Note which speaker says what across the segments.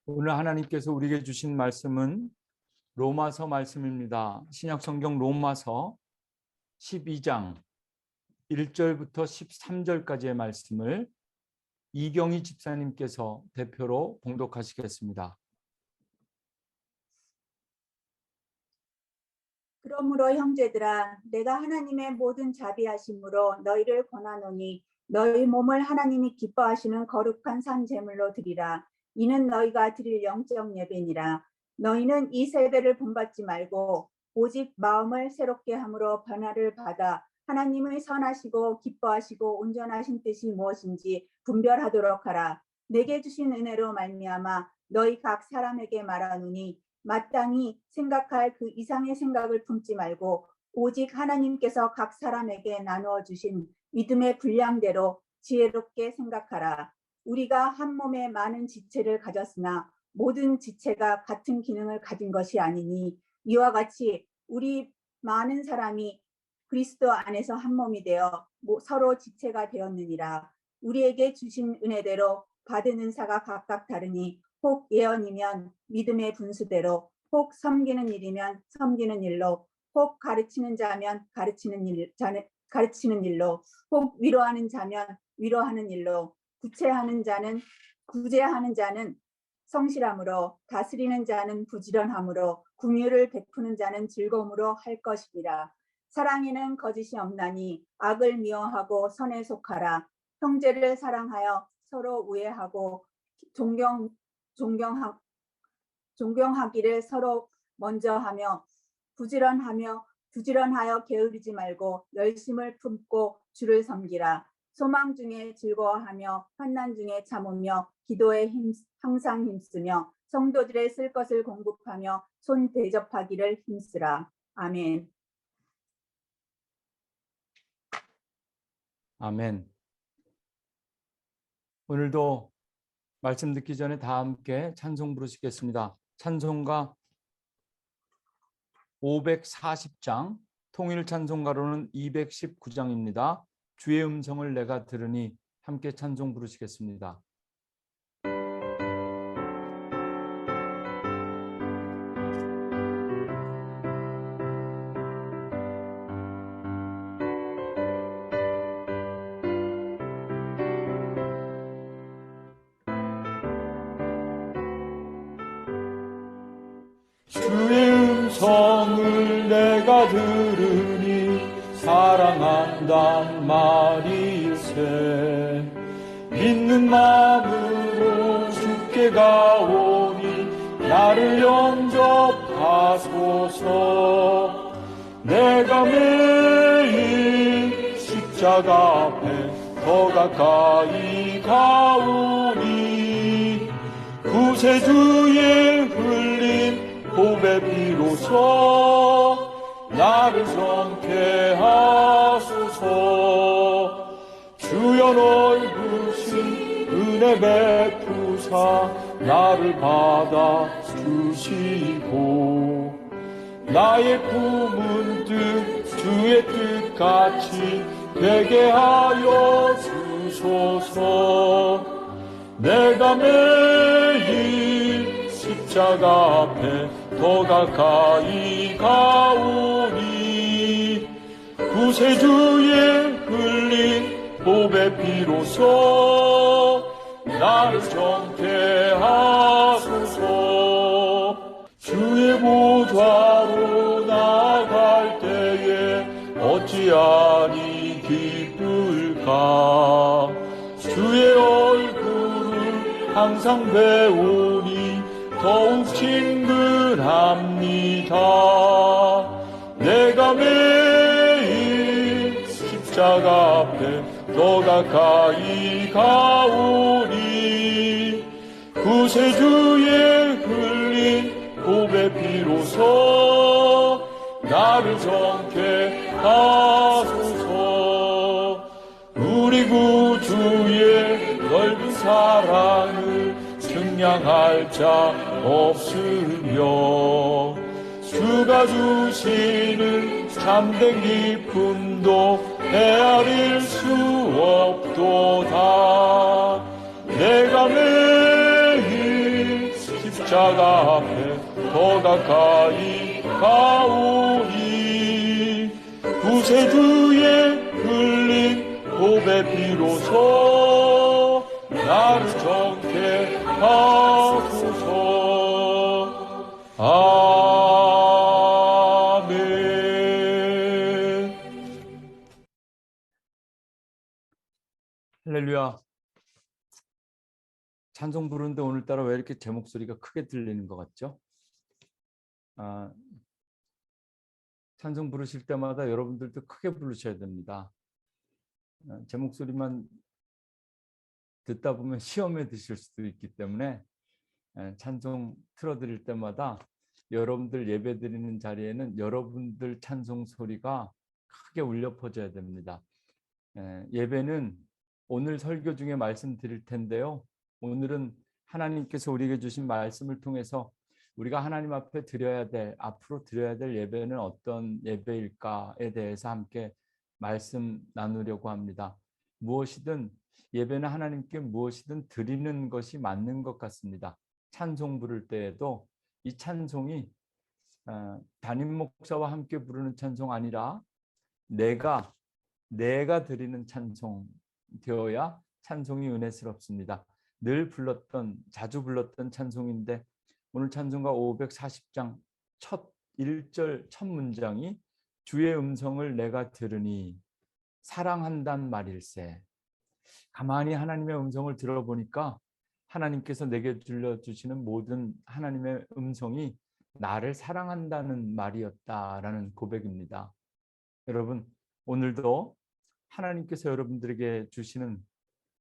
Speaker 1: 오늘 하나님께서 우리에게 주신 말씀은 로마서 말씀입니다. 신약 성경 로마서 12장 1절부터 13절까지의 말씀을 이경희 집사님께서 대표로 봉독하시겠습니다.
Speaker 2: 그러므로 형제들아, 내가 하나님의 모든 자비하심으로 너희를 권하노니 너희 몸을 하나님이 기뻐하시는 거룩한 산 제물로 드리라. 이는 너희가 드릴 영적 예배니라. 너희는 이 세대를 본받지 말고 오직 마음을 새롭게 함으로 변화를 받아 하나님의 선하시고 기뻐하시고 온전하신 뜻이 무엇인지 분별하도록 하라. 내게 주신 은혜로 말미암아 너희 각 사람에게 말하노니 마땅히 생각할 그 이상의 생각을 품지 말고 오직 하나님께서 각 사람에게 나누어 주신 믿음의 분량대로 지혜롭게 생각하라. 우리가 한 몸에 많은 지체를 가졌으나 모든 지체가 같은 기능을 가진 것이 아니니 이와 같이 우리 많은 사람이 그리스도 안에서 한 몸이 되어 서로 지체가 되었느니라. 우리에게 주신 은혜대로 받은 은사가 각각 다르니 혹 예언이면 믿음의 분수대로, 혹 섬기는 일이면 섬기는 일로, 혹 가르치는 자면 가르치는 일로, 혹 위로하는 자면 위로하는 일로, 구제하는 자는 성실함으로, 다스리는 자는 부지런함으로, 긍휼을 베푸는 자는 즐거움으로 할 것이니라. 사랑에는 거짓이 없나니 악을 미워하고 선에 속하라. 형제를 사랑하여 서로 우애하고 존경하기를 서로 먼저 하며 부지런하여 게으르지 말고 열심을 품고 주를 섬기라. 소망 중에 즐거워하며 환난 중에 참으며 기도에 항상 힘쓰며 성도들의 쓸 것을 공급하며 손 대접하기를 힘쓰라. 아멘.
Speaker 1: 아멘. 오늘도 말씀 듣기 전에 다 함께 찬송 부르시겠습니다. 찬송가 540장, 통일 찬송가로는 219장입니다. 주의 음성을 내가 들으니 함께 찬송 부르시겠습니다.
Speaker 3: 주의 음성을 내가 들으니 사랑한단 말일세. 믿는 마음으로 주께 가오니 나를 영접하소서. 내가 매일 십자가 앞에 더 가까이 가오니 구세주의 흘린 보배 피로써 나를 정케 하소서. 주여 넓으신 은혜 베푸사 나를 받아 주시고 나의 품은 뜻 주의 뜻같이 되게 하여 주소서. 내가 매일 십자가 앞에 더 가까이 가오니 구세주의 흘린 보배 피로써 나를 정케 하소서. 주의 보좌로 나아갈 때에 어찌하니 기쁠까. 주의 얼굴을 항상 배우니 더욱 친근합니다. 내가 매일 십자가 앞에 더 가까이 가오니 구세주의 흘린 보배 피로써 나를 정케 하소서. 우리 구주의 넓은 사랑을 증량할 자 없으며 주가 주시는 참된 기쁨도 헤아릴 수 없도다. 내가 매일 십자가 앞에 더 가까이 가오니 구세주의 흘린 보배 피로서 나를 정케 하소서. 아멘.
Speaker 1: 할렐루야. 찬송 부르는데 오늘따라 왜 이렇게 제 목소리가 크게 들리는 것 같죠? 찬송 부르실 때마다 여러분들도 크게 부르셔야 됩니다. 제 목소리만 듣다 보면 시험에 드실 수도 있기 때문에 찬송 틀어드릴 때마다 여러분들 예배 드리는 자리에는 여러분들 찬송 소리가 크게 울려 퍼져야 됩니다. 예배는 오늘 설교 중에 말씀드릴 텐데요. 오늘은 하나님께서 우리에게 주신 말씀을 통해서 우리가 하나님 앞에 드려야 될, 앞으로 드려야 될 예배는 어떤 예배일까에 대해서 함께 말씀 나누려고 합니다. 무엇이든 예배는 하나님께 무엇이든 드리는 것이 맞는 것 같습니다. 찬송 부를 때에도 이 찬송이 담임 목사와 함께 부르는 찬송 아니라 내가 드리는 찬송 되어야 찬송이 은혜스럽습니다. 늘 불렀던, 자주 불렀던 찬송인데 오늘 찬송가 540장 첫 1절 첫 문장이 주의 음성을 내가 들으니 사랑한단 말일세. 가만히 하나님의 음성을 들어보니까 하나님께서 내게 들려주시는 모든 하나님의 음성이 나를 사랑한다는 말이었다라는 고백입니다. 여러분, 오늘도 하나님께서 여러분들에게 주시는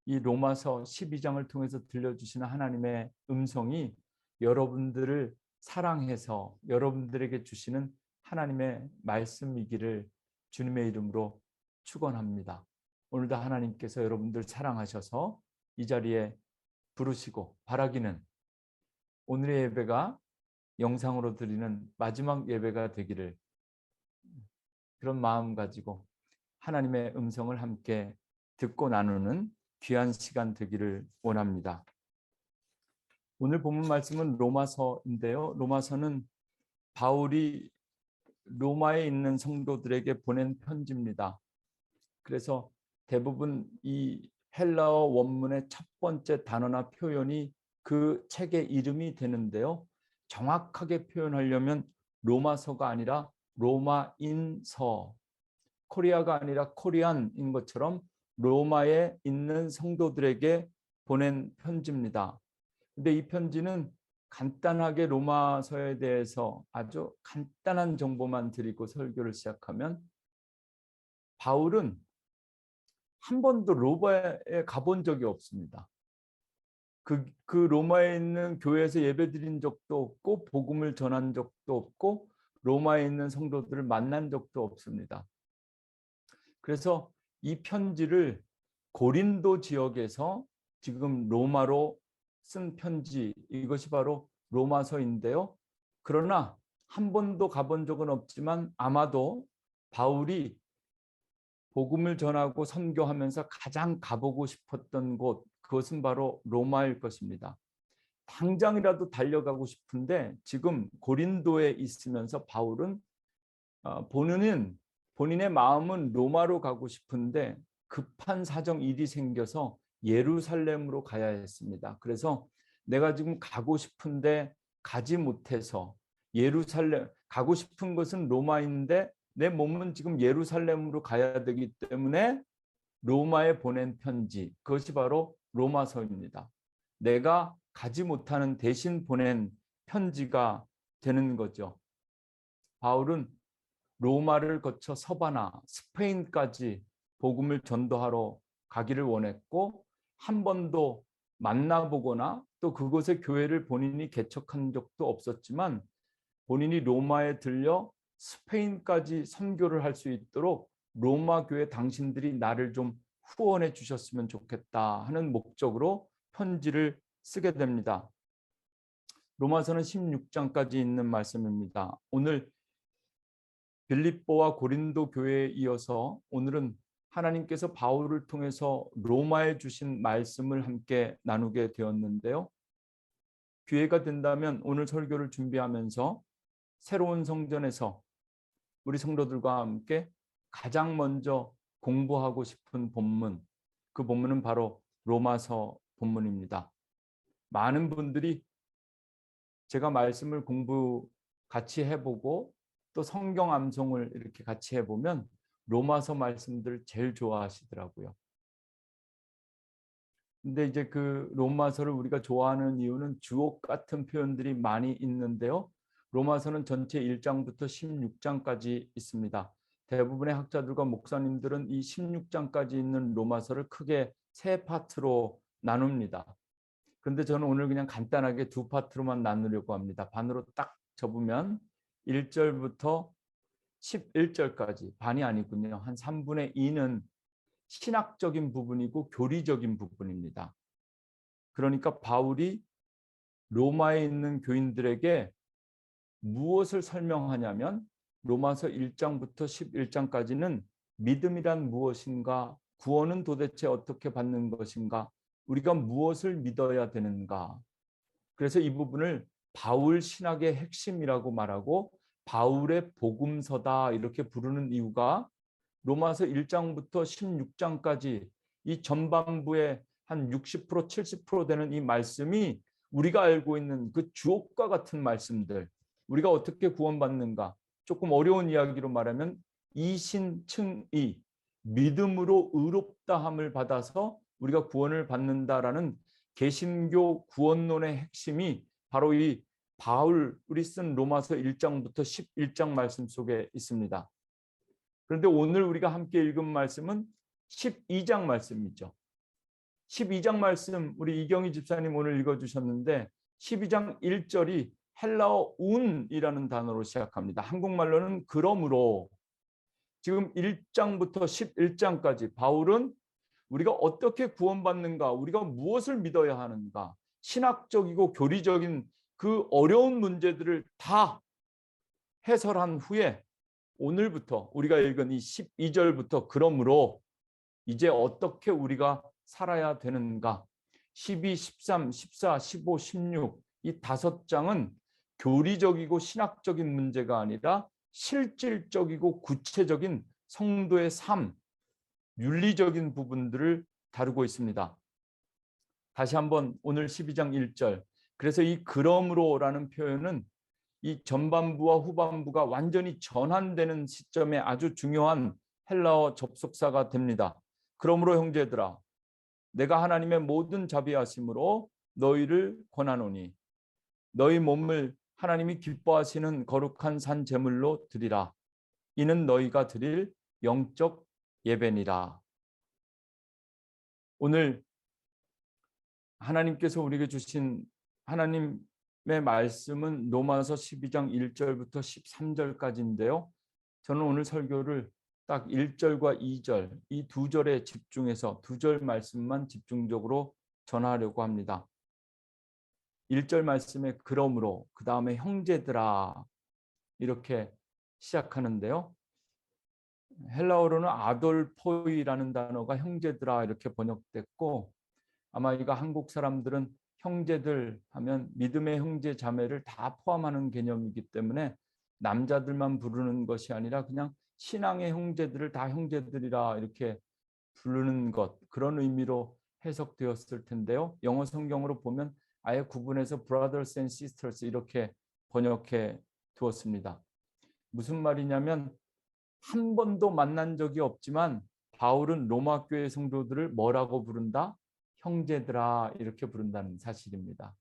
Speaker 1: 이 로마서 12장을 통해서 들려주시는 하나님의 음성이 여러분들을 사랑해서 여러분들에게 주시는 하나님의 말씀이기를 주님의 이름으로 축원합니다. 오늘도 하나님께서 여러분들 사랑하셔서 이 자리에 부르시고 바라기는 오늘의 예배가 영상으로 드리는 마지막 예배가 되기를, 그런 마음 가지고 하나님의 음성을 함께 듣고 나누는 귀한 시간 되기를 원합니다. 오늘 본문 말씀은 로마서인데요. 로마서는 바울이 로마에 있는 성도들에게 보낸 편지입니다. 그래서 대부분 이 헬라어 원문의 첫 번째 단어나 표현이 그 책의 이름이 되는데요. 정확하게 표현하려면 로마서가 아니라 로마인서, 코리아가 아니라 코리안인 것처럼 로마에 있는 성도들에게 보낸 편지입니다. 근데 이 편지는 간단하게 로마서에 대해서 아주 간단한 정보만 드리고 설교를 시작하면, 바울은 한 번도 로마에 가본 적이 없습니다. 그 로마에 있는 교회에서 예배드린 적도 없고 복음을 전한 적도 없고 로마에 있는 성도들을 만난 적도 없습니다. 그래서 이 편지를 고린도 지역에서 지금 로마로 쓴 편지, 이것이 바로 로마서인데요. 그러나 한 번도 가본 적은 없지만 아마도 바울이 복음을 전하고 선교하면서 가장 가보고 싶었던 곳, 그것은 바로 로마일 것입니다. 당장이라도 달려가고 싶은데 지금 고린도에 있으면서 바울은 본인의 마음은 로마로 가고 싶은데 급한 사정 일이 생겨서 예루살렘으로 가야 했습니다. 그래서 내가 지금 가고 싶은데 가지 못해서, 예루살렘 가고 싶은 것은 로마인데 내 몸은 지금 예루살렘으로 가야 되기 때문에 로마에 보낸 편지, 그것이 바로 로마서입니다. 내가 가지 못하는 대신 보낸 편지가 되는 거죠. 바울은 로마를 거쳐 서바나, 스페인까지 복음을 전도하러 가기를 원했고 한 번도 만나보거나 또 그곳의 교회를 본인이 개척한 적도 없었지만 본인이 로마에 들려 스페인까지 선교를 할 수 있도록 로마 교회 당신들이 나를 좀 후원해 주셨으면 좋겠다 하는 목적으로 편지를 쓰게 됩니다. 로마서는 16장까지 있는 말씀입니다. 오늘 빌립보와 고린도 교회에 이어서 오늘은 하나님께서 바울을 통해서 로마에 주신 말씀을 함께 나누게 되었는데요. 기회가 된다면 오늘 설교를 준비하면서 새로운 성전에서 우리 성도들과 함께 가장 먼저 공부하고 싶은 본문, 그 본문은 바로 로마서 본문입니다. 많은 분들이 제가 말씀을 공부 같이 해보고 또 성경 암송을 이렇게 같이 해보면 로마서 말씀들 제일 좋아하시더라고요. 근데 이제 그 로마서를 우리가 좋아하는 이유는 주옥 같은 표현들이 많이 있는데요. 로마서는 전체 1장부터 16장까지 있습니다. 대부분의 학자들과 목사님들은 이 16장까지 있는 로마서를 크게 세 파트로 나눕니다. 그런데 저는 오늘 그냥 간단하게 두 파트로만 나누려고 합니다. 반으로 딱 접으면 1절부터 11절까지, 반이 아니군요. 한 3분의 2는 신학적인 부분이고 교리적인 부분입니다. 그러니까 바울이 로마에 있는 교인들에게 무엇을 설명하냐면 로마서 1장부터 11장까지는 믿음이란 무엇인가, 구원은 도대체 어떻게 받는 것인가, 우리가 무엇을 믿어야 되는가. 그래서 이 부분을 바울 신학의 핵심이라고 말하고 바울의 복음서다 이렇게 부르는 이유가 로마서 1장부터 16장까지 이 전반부의 한 60% 70% 되는 이 말씀이 우리가 알고 있는 그 주옥과 같은 말씀들, 우리가 어떻게 구원받는가, 조금 어려운 이야기로 말하면 이신칭의, 믿음으로 의롭다함을 받아서 우리가 구원을 받는다라는 개신교 구원론의 핵심이 바로 이 바울이 쓴 로마서 1장부터 11장 말씀 속에 있습니다. 그런데 오늘 우리가 함께 읽은 말씀은 12장 말씀이죠. 12장 말씀 우리 이경희 집사님 오늘 읽어주셨는데 12장 1절이 헬라어 운이라는 단어로 시작합니다. 한국말로는 그러므로. 지금 1장부터 11장까지 바울은 우리가 어떻게 구원받는가, 우리가 무엇을 믿어야 하는가, 신학적이고 교리적인 그 어려운 문제들을 다 해설한 후에 오늘부터 우리가 읽은 이 12절부터 그러므로 이제 어떻게 우리가 살아야 되는가, 12, 13, 14, 15, 16 이 5장은 교리적이고 신학적인 문제가 아니라 실질적이고 구체적인 성도의 삶, 윤리적인 부분들을 다루고 있습니다. 다시 한번 오늘 12장 1절. 그래서 이 그러므로라는 표현은 이 전반부와 후반부가 완전히 전환되는 시점에 아주 중요한 헬라어 접속사가 됩니다. 그러므로 형제들아, 내가 하나님의 모든 자비하심으로 너희를 권하노니 너희 몸을 하나님이 기뻐하시는 거룩한 산 제물로 드리라. 이는 너희가 드릴 영적 예배니라. 오늘 하나님께서 우리에게 주신 하나님의 말씀은 로마서 12장 1절부터 13절까지인데요. 저는 오늘 설교를 딱 1절과 2절 이 두 절에 집중해서 두 절 말씀만 집중적으로 전하려고 합니다. 1절 말씀에 그러므로, 그 다음에 형제들아 이렇게 시작하는데요. 헬라어로는 아돌포이라는 단어가 형제들아 이렇게 번역됐고, 아마 이거 한국 사람들은 형제들 하면 믿음의 형제 자매를 다 포함하는 개념이기 때문에 남자들만 부르는 것이 아니라 그냥 신앙의 형제들을 다 형제들이라 이렇게 부르는 것, 그런 의미로 해석되었을 텐데요. 영어 성경으로 보면 아예 구분해서 brothers and sisters 이렇게 번역해 두었습니다. 무슨 말이냐면 한 번도 만난 적이 없지만 바울은 로마 교회 성도들을 뭐라고 부른다? 형제들아 이렇게 부른다는 사실입니다.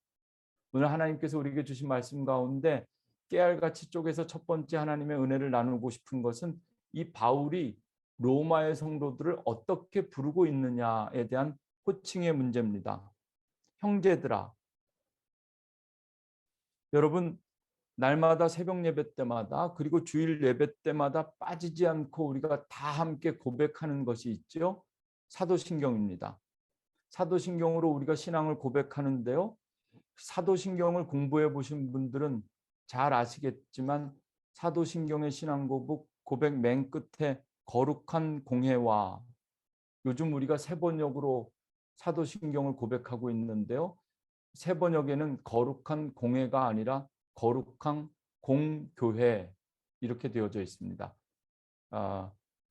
Speaker 1: 오늘 하나님께서 우리에게 주신 말씀 가운데 깨알같이 쪼개서 첫 번째 하나님의 은혜를 나누고 싶은 것은 이 바울이 로마의 성도들을 어떻게 부르고 있느냐에 대한 호칭의 문제입니다. 형제들아. 여러분, 날마다 새벽 예배 때마다 그리고 주일 예배 때마다 빠지지 않고 우리가 다 함께 고백하는 것이 있죠. 사도신경입니다. 사도신경으로 우리가 신앙을 고백하는데요. 사도신경을 공부해 보신 분들은 잘 아시겠지만 사도신경의 신앙 고백 맨 끝에 거룩한 공회와, 요즘 우리가 새 번역으로 사도신경을 고백하고 있는데요. 새 번역에는 거룩한 공회가 아니라 거룩한 공교회 이렇게 되어져 있습니다.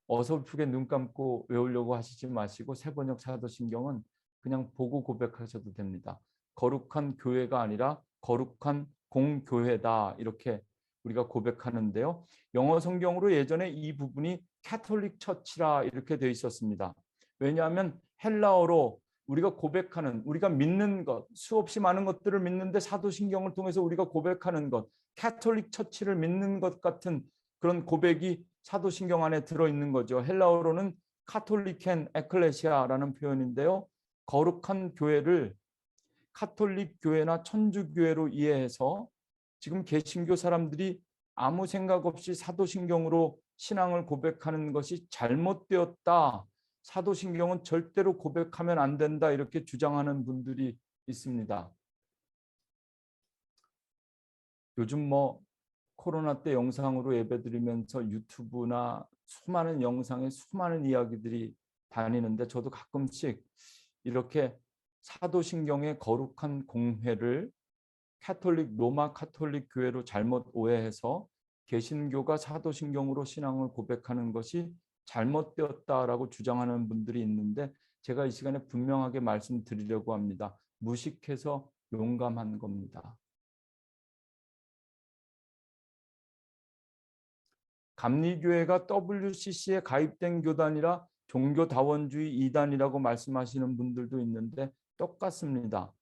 Speaker 1: 어설프게 눈 감고 외우려고 하시지 마시고 새 번역 사도신경은 그냥 보고 고백하셔도 됩니다. 거룩한 교회가 아니라 거룩한 공교회다 이렇게 우리가 고백하는데요. 영어 성경으로 예전에 이 부분이 캐톨릭 처치라 이렇게 되어 있었습니다. 왜냐하면 헬라어로 우리가 고백하는, 우리가 믿는 것, 수없이 많은 것들을 믿는데 사도신경을 통해서 우리가 고백하는 것, 캐톨릭 처치를 믿는 것 같은 그런 고백이 사도신경 안에 들어있는 거죠. 헬라어로는 카톨리켄 에클레시아라는 표현인데요. 거룩한 교회를 카톨릭 교회나 천주교회로 이해해서 지금 개신교 사람들이 아무 생각 없이 사도신경으로 신앙을 고백하는 것이 잘못되었다. 사도신경은 절대로 고백하면 안 된다. 이렇게 주장하는 분들이 있습니다. 요즘 코로나 때 영상으로 예배드리면서 유튜브나 수많은 영상에 수많은 이야기들이 다니는데 저도 가끔씩 이렇게 사도신경의 거룩한 공회를 로마 카톨릭 교회로 잘못 오해해서 개신교가 사도신경으로 신앙을 고백하는 것이 잘못되었다라고 주장하는 분들이 있는데 제가 이 시간에 분명하게 말씀드리려고 합니다. 무식해서 용감한 겁니다. 감리교회가 WCC에 가입된 교단이라 종교다원주의 이단이라고 말씀하시는 분들도 있는데 똑같습니다.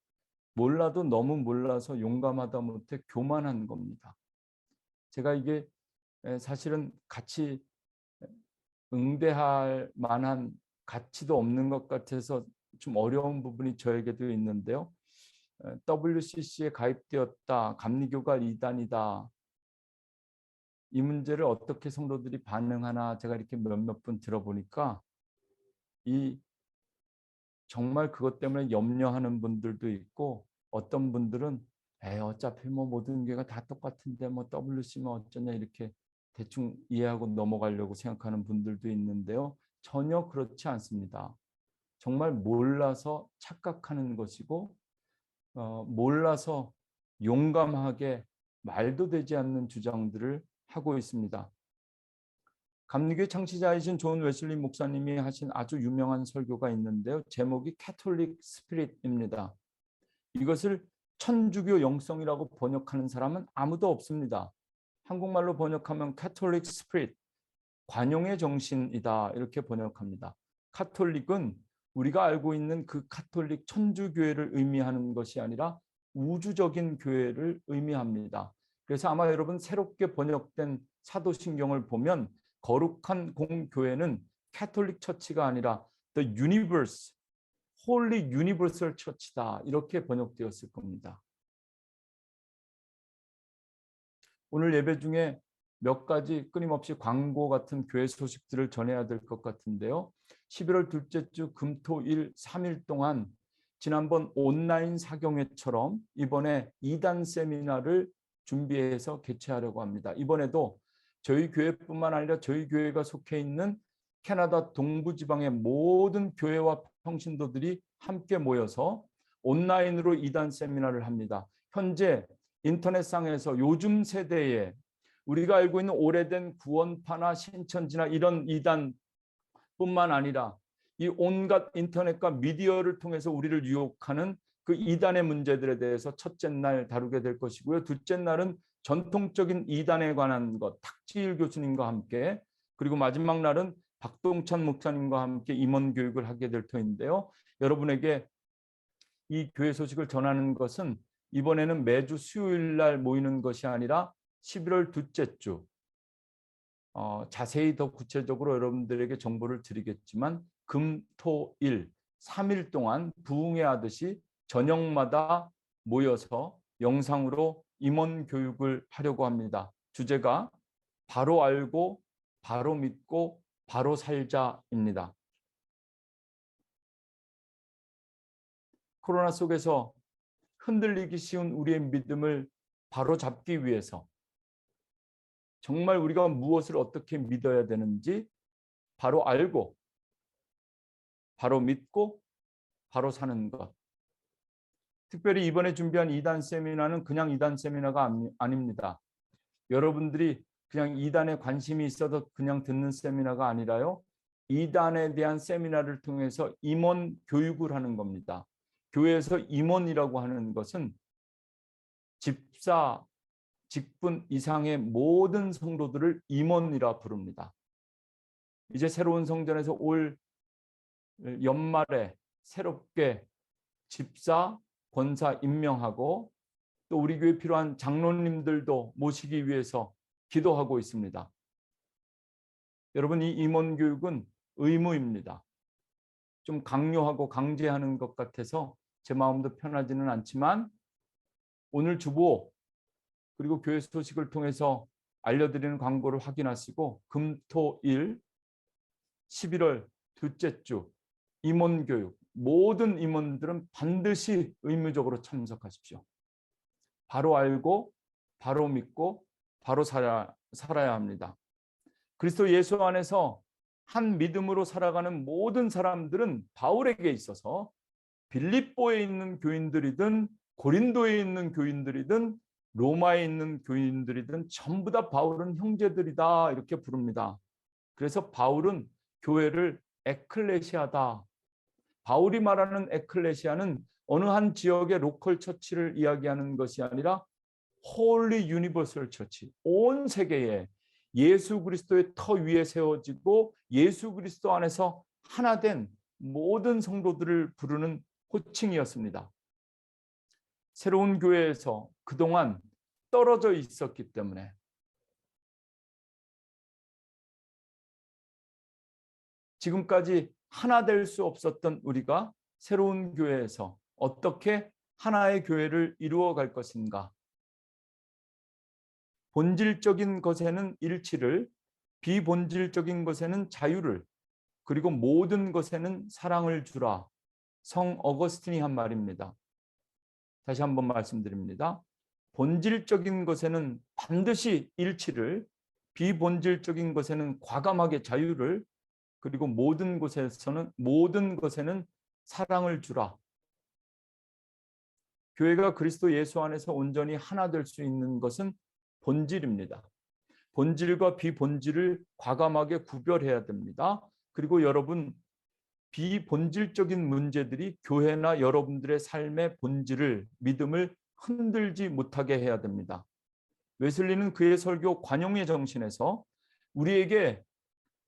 Speaker 1: 몰라도 너무 몰라서 용감하다 못해 교만한 겁니다. 제가 이게 사실은 같이 응대할 만한 가치도 없는 것 같아서 좀 어려운 부분이 저에게도 있는데요. WCC에 가입되었다. 감리교가 이단이다. 이 문제를 어떻게 성도들이 반응하나 제가 이렇게 몇몇 분 들어보니까 정말 그것 때문에 염려하는 분들도 있고 어떤 분들은 어차피 모든 교회가 다 똑같은데 WC면 어쩌냐 이렇게 대충 이해하고 넘어가려고 생각하는 분들도 있는데요. 전혀 그렇지 않습니다. 정말 몰라서 착각하는 것이고 몰라서 용감하게 말도 되지 않는 주장들을 하고 있습니다. 감리교 창시자이신 존 웨슬리 목사님이 하신 아주 유명한 설교가 있는데요. 제목이 캐톨릭 스피릿입니다. 이것을 천주교 영성이라고 번역하는 사람은 아무도 없습니다. 한국말로 번역하면 캐톨릭 스피릿, 관용의 정신이다 이렇게 번역합니다. 카톨릭은 우리가 알고 있는 그 카톨릭 천주교회를 의미하는 것이 아니라 우주적인 교회를 의미합니다. 그래서 아마 여러분 새롭게 번역된 사도신경을 보면 거룩한 공교회는 캐톨릭 처치가 아니라 The Universe, Holy Universal Church다 이렇게 번역되었을 겁니다. 오늘 예배 중에 몇 가지 끊임없이 광고 같은 교회 소식들을 전해야 될 것 같은데요. 11월 둘째 주 금토일 3일 동안 지난번 온라인 사경회처럼 이번에 2단 세미나를 준비해서 개최하려고 합니다. 이번에도 저희 교회뿐만 아니라 저희 교회가 속해 있는 캐나다 동부지방의 모든 교회와 평신도들이 함께 모여서 온라인으로 2단 세미나를 합니다. 현재 인터넷상에서 요즘 세대에 우리가 알고 있는 오래된 구원파나 신천지나 이런 2단뿐만 아니라 이 온갖 인터넷과 미디어를 통해서 우리를 유혹하는 그 2단의 문제들에 대해서 첫째 날 다루게 될 것이고요. 둘째 날은 전통적인 2단에 관한 것, 탁지일 교수님과 함께, 그리고 마지막 날은 박동찬 목사님과 함께 임원 교육을 하게 될 터인데요. 여러분에게 이 교회 소식을 전하는 것은 이번에는 매주 수요일 날 모이는 것이 아니라 11월 둘째 주 자세히 더 구체적으로 여러분들에게 정보를 드리겠지만 금, 토, 일 3일 동안 부흥회 하듯이 저녁마다 모여서 영상으로 임원 교육을 하려고 합니다. 주제가 바로 알고 바로 믿고 바로 살자입니다. 코로나 속에서 흔들리기 쉬운 우리의 믿음을 바로잡기 위해서 정말 우리가 무엇을 어떻게 믿어야 되는지 바로 알고 바로 믿고 바로 사는 것. 특별히 이번에 준비한 2단 세미나는 그냥 2단 세미나가 아닙니다. 여러분들이 그냥 2단에 관심이 있어서 그냥 듣는 세미나가 아니라요. 2단에 대한 세미나를 통해서 임원 교육을 하는 겁니다. 교회에서 임원이라고 하는 것은 집사, 직분 이상의 모든 성도들을 임원이라 부릅니다. 이제 새로운 성전에서 올 연말에 새롭게 집사, 권사 임명하고 또 우리 교회에 필요한 장로님들도 모시기 위해서 기도하고 있습니다. 여러분, 이 임원 교육은 의무입니다. 좀 강요하고 강제하는 것 같아서 제 마음도 편하지는 않지만 오늘 주보 그리고 교회 소식을 통해서 알려드리는 광고를 확인하시고 금, 토, 일 11월 둘째 주 임원 교육 모든 임원들은 반드시 의무적으로 참석하십시오. 바로 알고 바로 믿고 바로 살아야 합니다. 그리스도 예수 안에서 한 믿음으로 살아가는 모든 사람들은 바울에게 있어서 빌립보에 있는 교인들이든 고린도에 있는 교인들이든 로마에 있는 교인들이든 전부 다 바울은 형제들이다 이렇게 부릅니다. 그래서 바울은 교회를 에클레시아다. 바울이 말하는 에클레시아는 어느 한 지역의 로컬 처치를 이야기하는 것이 아니라 홀리 유니버설 처치, 온 세계에 예수 그리스도의 터 위에 세워지고 예수 그리스도 안에서 하나 된 모든 성도들을 부르는 호칭이었습니다. 새로운 교회에서 그동안 떨어져 있었기 때문에 지금까지 하나 될 수 없었던 우리가 새로운 교회에서 어떻게 하나의 교회를 이루어 갈 것인가? 본질적인 것에는 일치를, 비본질적인 것에는 자유를, 그리고 모든 것에는 사랑을 주라. 성 어거스틴이 한 말입니다. 다시 한번 말씀드립니다. 본질적인 것에는 반드시 일치를, 비본질적인 것에는 과감하게 자유를, 그리고 모든 것에는 사랑을 주라. 교회가 그리스도 예수 안에서 온전히 하나 될 수 있는 것은 본질입니다. 본질과 비본질을 과감하게 구별해야 됩니다. 그리고 여러분, 비본질적인 문제들이 교회나 여러분들의 삶의 본질을, 믿음을 흔들지 못하게 해야 됩니다. 웨슬리는 그의 설교 관용의 정신에서 우리에게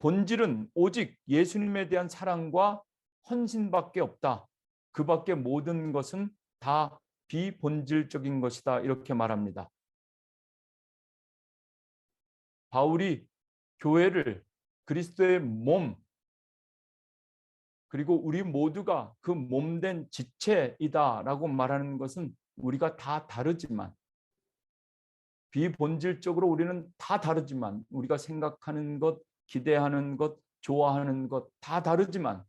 Speaker 1: 본질은 오직 예수님에 대한 사랑과 헌신밖에 없다. 그 밖에 모든 것은 다 비본질적인 것이다. 이렇게 말합니다. 바울이 교회를 그리스도의 몸, 그리고 우리 모두가 그 몸된 지체이다라고 말하는 것은 우리가 다 다르지만, 비본질적으로 우리는 다 다르지만, 우리가 생각하는 것, 기대하는 것, 좋아하는 것 다 다르지만,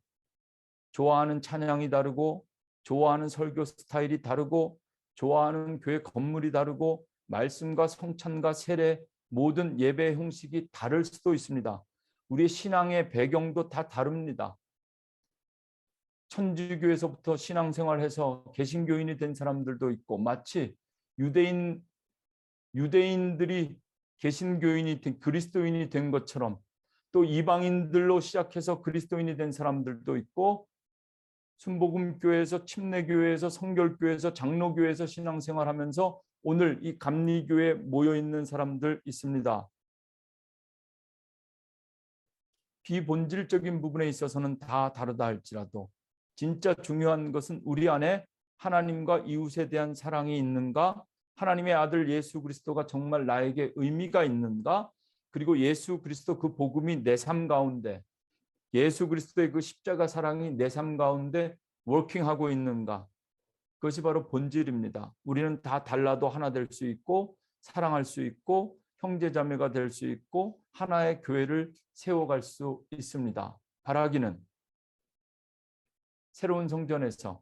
Speaker 1: 좋아하는 찬양이 다르고, 좋아하는 설교 스타일이 다르고, 좋아하는 교회 건물이 다르고, 말씀과 성찬과 세례, 모든 예배 형식이 다를 수도 있습니다. 우리의 신앙의 배경도 다 다릅니다. 천주교에서부터 신앙생활해서 개신교인이 된 사람들도 있고, 마치 유대인들이 개신교인이 된 그리스도인이 된 것처럼 또 이방인들로 시작해서 그리스도인이 된 사람들도 있고, 순복음교회에서 침례교회에서 성결교회에서 장로교회에서 신앙생활하면서 오늘 이 감리교회에 모여있는 사람들 있습니다. 비본질적인 부분에 있어서는 다 다르다 할지라도 진짜 중요한 것은 우리 안에 하나님과 이웃에 대한 사랑이 있는가, 하나님의 아들 예수 그리스도가 정말 나에게 의미가 있는가, 그리고 예수 그리스도 그 복음이 내 삶 가운데, 예수 그리스도의 그 십자가 사랑이 내 삶 가운데 워킹하고 있는가. 그것이 바로 본질입니다. 우리는 다 달라도 하나 될 수 있고, 사랑할 수 있고, 형제자매가 될 수 있고, 하나의 교회를 세워갈 수 있습니다. 바라기는 새로운 성전에서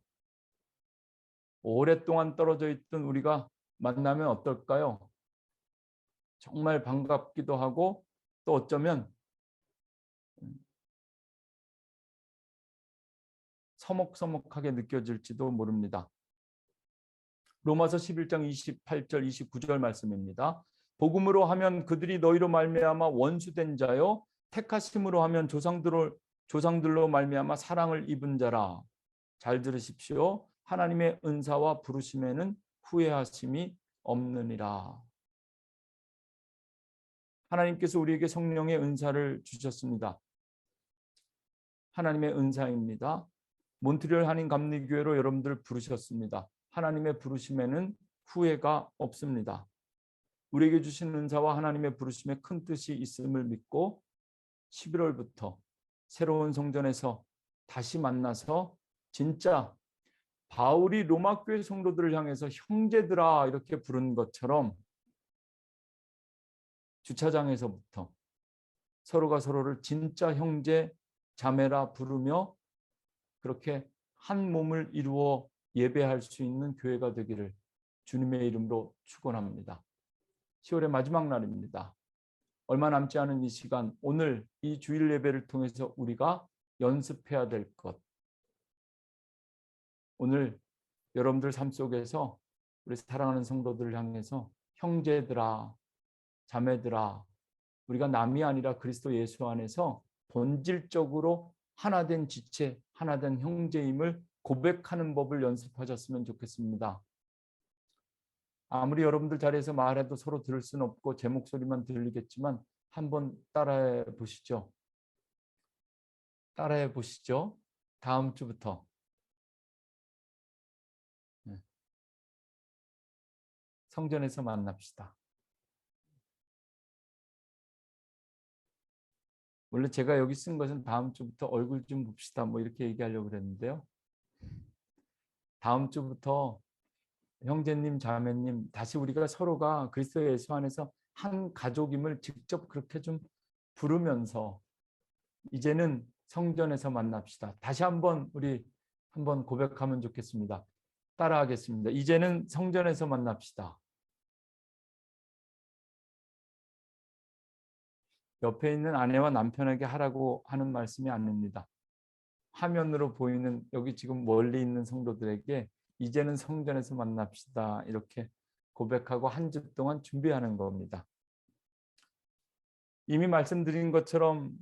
Speaker 1: 오랫동안 떨어져 있던 우리가 만나면 어떨까요? 정말 반갑기도 하고, 또 어쩌면 서먹서먹하게 느껴질지도 모릅니다. 로마서 11장 28절 29절 말씀입니다. 복음으로 하면 그들이 너희로 말미암아 원수된 자요 택하심으로 하면 조상들로 말미암아 사랑을 입은 자라. 잘 들으십시오. 하나님의 은사와 부르심에는 후회하심이 없느니라. 하나님께서 우리에게 성령의 은사를 주셨습니다. 하나님의 은사입니다. 몬트리올 한인감리교회로 여러분들 부르셨습니다. 하나님의 부르심에는 후회가 없습니다. 우리에게 주신 은사와 하나님의 부르심에 큰 뜻이 있음을 믿고 11월부터 새로운 성전에서 다시 만나서 진짜 바울이 로마 교회 성도들을 향해서 형제들아 이렇게 부른 것처럼 주차장에서부터 서로가 서로를 진짜 형제 자매라 부르며 그렇게 한 몸을 이루어 예배할 수 있는 교회가 되기를 주님의 이름으로 축원합니다. 10월의 마지막 날입니다. 얼마 남지 않은 이 시간, 오늘 이 주일 예배를 통해서 우리가 연습해야 될 것. 오늘 여러분들 삶 속에서 우리 사랑하는 성도들을 향해서 형제들아, 자매들아, 우리가 남이 아니라 그리스도 예수 안에서 본질적으로 하나된 지체, 하나된 형제임을 고백하는 법을 연습하셨으면 좋겠습니다. 아무리 여러분들 자리에서 말해도 서로 들을 수는 없고 제 목소리만 들리겠지만 한번 따라해 보시죠. 따라해 보시죠. 다음 주부터. 성전에서 만납시다. 원래 제가 여기 쓴 것은 다음 주부터 얼굴 좀 봅시다 뭐 이렇게 얘기하려고 그랬는데요. 다음 주부터 형제님, 자매님, 다시 우리가 서로가 그리스도 예수 안에서 한 가족임을 직접 그렇게 좀 부르면서 이제는 성전에서 만납시다. 다시 한번 우리 한번 고백하면 좋겠습니다. 따라하겠습니다. 이제는 성전에서 만납시다. 옆에 있는 아내와 남편에게 하라고 하는 말씀이 아닙니다. 화면으로 보이는 여기 지금 멀리 있는 성도들에게 이제는 성전에서 만납시다. 이렇게 고백하고 한 주 동안 준비하는 겁니다. 이미 말씀드린 것처럼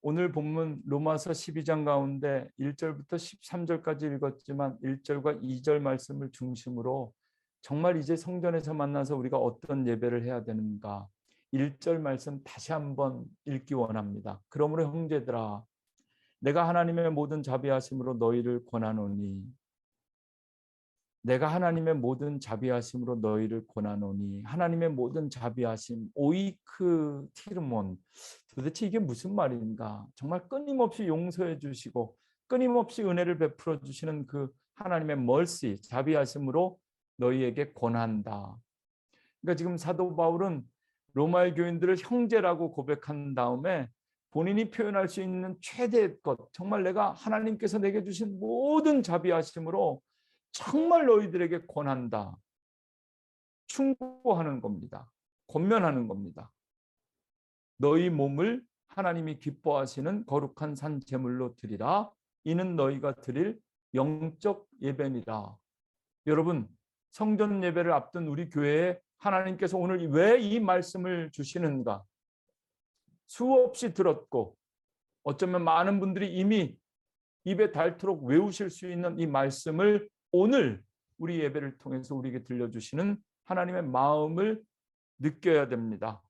Speaker 1: 오늘 본문 로마서 12장 가운데 1절부터 13절까지 읽었지만 1절과 2절 말씀을 중심으로 정말 이제 성전에서 만나서 우리가 어떤 예배를 해야 되는가 1절 말씀 다시 한번 읽기 원합니다. 그러므로 형제들아 내가 하나님의 모든 자비하심으로 너희를 권하노니 내가 하나님의 모든 자비하심으로 너희를 권하노니 하나님의 모든 자비하심 오이크 티르몬 도대체 이게 무슨 말인가? 정말 끊임없이 용서해 주시고 끊임없이 은혜를 베풀어 주시는 그 하나님의 멀시 자비하심으로 너희에게 권한다. 그러니까 지금 사도 바울은 로마의 교인들을 형제라고 고백한 다음에 본인이 표현할 수 있는 최대의 것 정말 내가 하나님께서 내게 주신 모든 자비하심으로 정말 너희들에게 권한다. 충고하는 겁니다. 권면하는 겁니다. 너희 몸을 하나님이 기뻐하시는 거룩한 산 제물로 드리라. 이는 너희가 드릴 영적 예배니라. 여러분 성전 예배를 앞둔 우리 교회에 하나님께서 오늘 왜 이 말씀을 주시는가? 수없이 들었고 어쩌면 많은 분들이 이미 입에 닳도록 외우실 수 있는 이 말씀을 오늘 우리 예배를 통해서 우리에게 들려주시는 하나님의 마음을 느껴야 됩니다.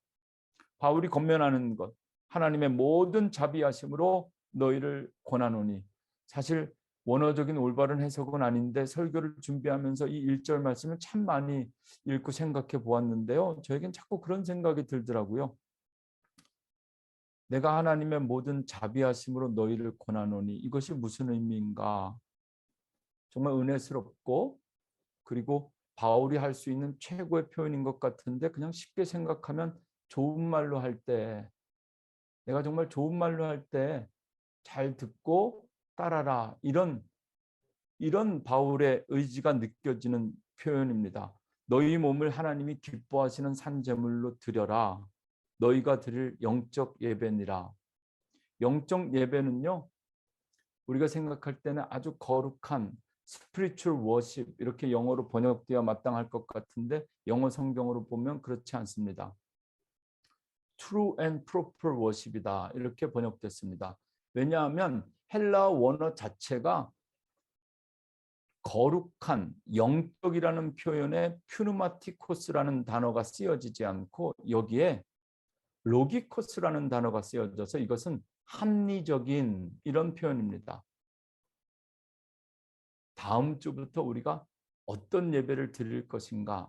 Speaker 1: 바울이 권면하는 것 하나님의 모든 자비하심으로 너희를 권하노니 사실 원어적인 올바른 해석은 아닌데 설교를 준비하면서 이 1절 말씀을 참 많이 읽고 생각해 보았는데요. 저에겐 자꾸 그런 생각이 들더라고요. 내가 하나님의 모든 자비하심으로 너희를 권하노니 이것이 무슨 의미인가? 정말 은혜스럽고 그리고 바울이 할 수 있는 최고의 표현인 것 같은데 그냥 쉽게 생각하면 좋은 말로 할 때 내가 정말 좋은 말로 할 때 잘 듣고 따라라 이런 바울의 의지가 느껴지는 표현입니다. 너희 몸을 하나님이 기뻐하시는 산제물로 드려라. 너희가 드릴 영적 예배니라. 영적 예배는요. 우리가 생각할 때는 아주 거룩한 spiritual worship 이렇게 영어로 번역되어 마땅할 것 같은데 영어 성경으로 보면 그렇지 않습니다. true and proper worship이다 이렇게 번역됐습니다. 왜냐하면 헬라 원어 자체가 거룩한 영적이라는 표현에 퓨누마티코스라는 단어가 쓰여지지 않고 여기에 로기코스라는 단어가 쓰여져서 이것은 합리적인 이런 표현입니다. 다음 주부터 우리가 어떤 예배를 드릴 것인가?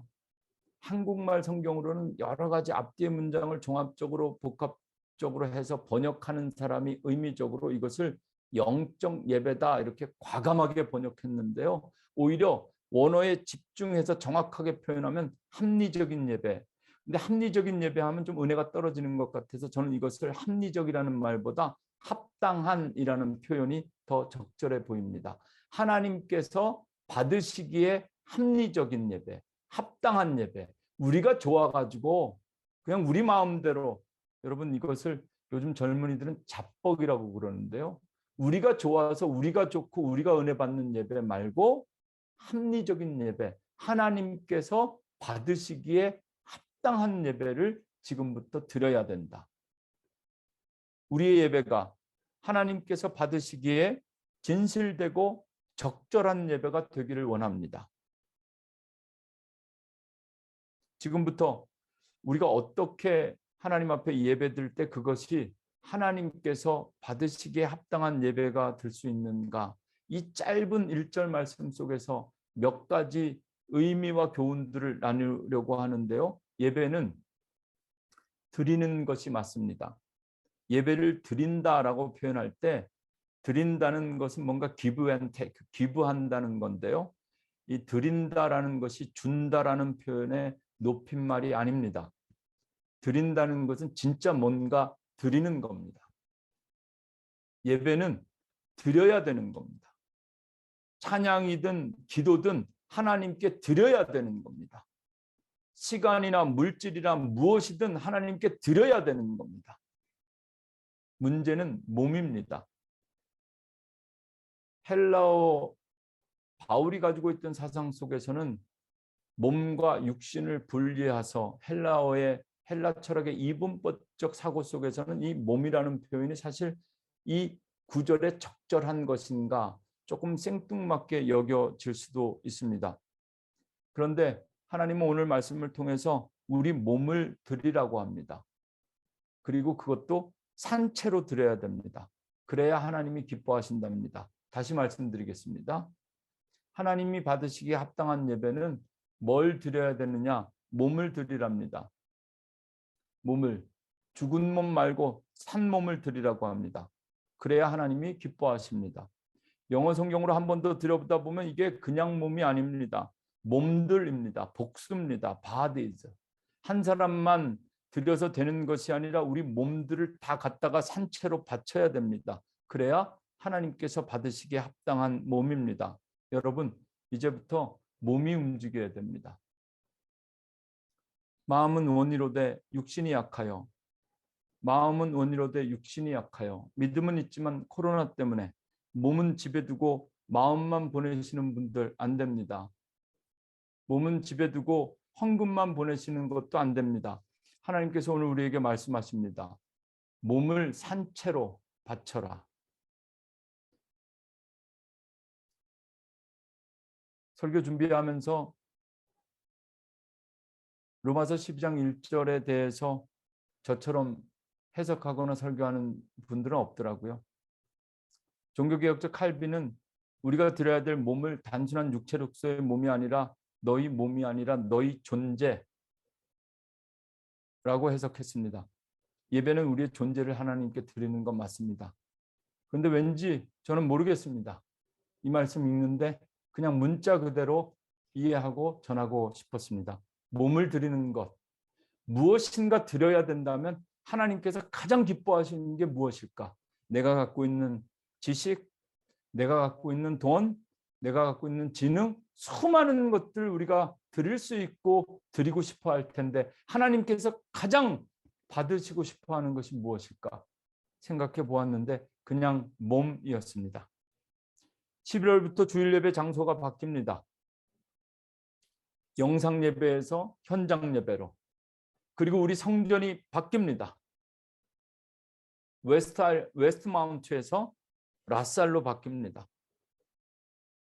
Speaker 1: 한국말 성경으로는 여러 가지 앞뒤의 문장을 종합적으로 복합적으로 해서 번역하는 사람이 의미적으로 이것을 영적 예배다 이렇게 과감하게 번역했는데요. 오히려 원어에 집중해서 정확하게 표현하면 합리적인 예배. 근데 합리적인 예배하면 좀 은혜가 떨어지는 것 같아서 저는 이것을 합리적이라는 말보다 합당한이라는 표현이 더 적절해 보입니다. 하나님께서 받으시기에 합리적인 예배, 합당한 예배. 우리가 좋아가지고 그냥 우리 마음대로, 여러분 이것을 요즘 젊은이들은 잡벅이라고 그러는데요. 우리가 좋아서 우리가 좋고 우리가 은혜 받는 예배 말고 합리적인 예배, 하나님께서 받으시기에 합당한 예배를 지금부터 드려야 된다. 우리의 예배가 하나님께서 받으시기에 진실되고 적절한 예배가 되기를 원합니다. 지금부터 우리가 어떻게 하나님 앞에 예배드릴 때 그것이 하나님께서 받으시기에 합당한 예배가 될 수 있는가? 이 짧은 1절 말씀 속에서 몇 가지 의미와 교훈들을 나누려고 하는데요. 예배는 드리는 것이 맞습니다. 예배를 드린다라고 표현할 때 드린다는 것은 뭔가 give and take, 기부한다는 건데요. 이 드린다라는 것이 준다라는 표현의 높임말이 아닙니다. 드린다는 것은 진짜 뭔가 드리는 겁니다. 예배는 드려야 되는 겁니다. 찬양이든 기도든 하나님께 드려야 되는 겁니다. 시간이나 물질이나 무엇이든 하나님께 드려야 되는 겁니다. 문제는 몸입니다. 헬라어 바울이 가지고 있던 사상 속에서는 몸과 육신을 분리해서 헬라 철학의 이분법적 사고 속에서는 이 몸이라는 표현이 사실 이 구절에 적절한 것인가 조금 생뚱맞게 여겨질 수도 있습니다. 그런데 하나님은 오늘 말씀을 통해서 우리 몸을 드리라고 합니다. 그리고 그것도 산채로 드려야 됩니다. 그래야 하나님이 기뻐하신답니다. 다시 말씀드리겠습니다. 하나님이 받으시기에 합당한 예배는 뭘 드려야 되느냐? 몸을 드리랍니다. 몸을, 죽은 몸 말고 산 몸을 드리라고 합니다. 그래야 하나님이 기뻐하십니다. 영어 성경으로 한 번 더 들여보다 보면 이게 그냥 몸이 아닙니다. 몸들입니다. 복수입니다. bodies. 한 사람만 드려서 되는 것이 아니라 우리 몸들을 다 갖다가 산채로 바쳐야 됩니다. 그래야 하나님께서 받으시기에 합당한 몸입니다. 여러분, 이제부터 몸이 움직여야 됩니다. 마음은 원이로되 육신이 약하여, 마음은 원이로되 육신이 약하여, 믿음은 있지만 코로나 때문에 몸은 집에 두고 마음만 보내시는 분들 안 됩니다. 몸은 집에 두고 헌금만 보내시는 것도 안 됩니다. 하나님께서 오늘 우리에게 말씀하십니다. 몸을 산채로 바쳐라. 설교 준비하면서 로마서 12장 1절에 대해서 저처럼 해석하거나 설교하는 분들은 없더라고요. 종교개혁자 칼빈은 우리가 드려야 될 몸을 단순한 육체로서의 몸이 아니라 너희 몸이 아니라 너희 존재라고 해석했습니다. 예배는 우리의 존재를 하나님께 드리는 것 맞습니다. 그런데 왠지 저는 모르겠습니다. 이 말씀 읽는데 그냥 문자 그대로 이해하고 전하고 싶었습니다. 몸을 드리는 것, 무엇인가 드려야 된다면 하나님께서 가장 기뻐하시는 게 무엇일까? 내가 갖고 있는 지식, 내가 갖고 있는 돈, 내가 갖고 있는 지능, 수많은 것들 우리가 드릴 수 있고 드리고 싶어 할 텐데 하나님께서 가장 받으시고 싶어 하는 것이 무엇일까? 생각해 보았는데 그냥 몸이었습니다. 11월부터 주일 예배 장소가 바뀝니다. 영상 예배에서 현장 예배로. 그리고 우리 성전이 바뀝니다. 웨스트마운트에서 라살로 바뀝니다.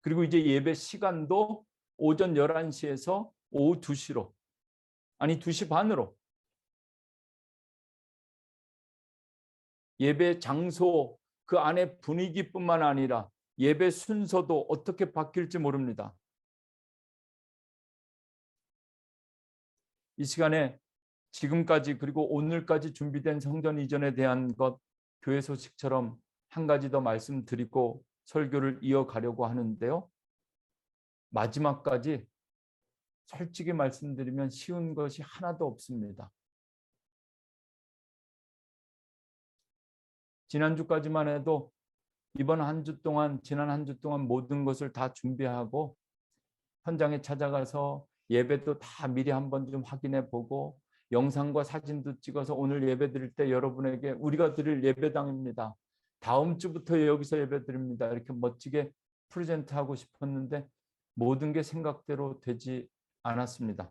Speaker 1: 그리고 이제 예배 시간도 오전 11시에서 오후 2시로, 아니 2시 반으로. 예배 장소 그 안에 분위기뿐만 아니라 예배 순서도 어떻게 바뀔지 모릅니다. 이 시간에 지금까지 그리고 오늘까지 준비된 성전 이전에 대한 것, 교회 소식처럼 한 가지 더 말씀드리고 설교를 이어가려고 하는데요. 마지막까지 솔직히 말씀드리면 쉬운 것이 하나도 없습니다. 지난주까지만 해도 이번 한 주 동안, 지난 한 주 동안 모든 것을 다 준비하고 현장에 찾아가서 예배도 다 미리 한번 좀 확인해 보고 영상과 사진도 찍어서 오늘 예배 드릴 때 여러분에게 우리가 드릴 예배당입니다. 다음 주부터 여기서 예배 드립니다. 이렇게 멋지게 프레젠트하고 싶었는데 모든 게 생각대로 되지 않았습니다.